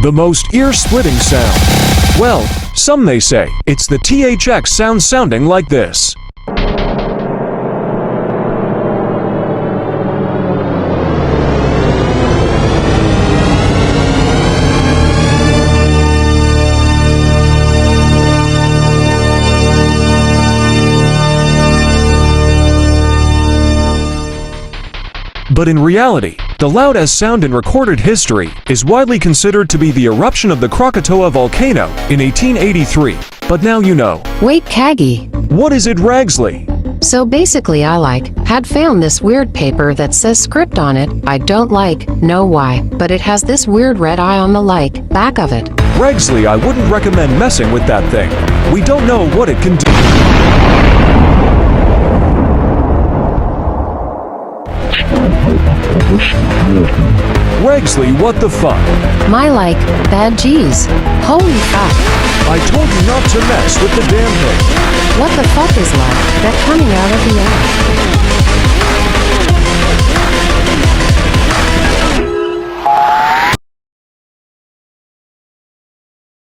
The most ear-splitting sound. Well, some may say it's the THX sound sounding like this. But in reality, the loud-as sound in recorded history is widely considered to be the eruption of the Krakatoa volcano in 1883. But now you know. Wait, Kagi. What is it, Ragxly? So basically had found this weird paper that says script on it. I don't know why, but it has this weird red eye on the back of it. Ragxly, I wouldn't recommend messing with that thing. We don't know what it can do. Ragxly, what the fuck? My bad G's. Holy fuck. I told you not to mess with the damn thing. What the fuck is that coming out of the air?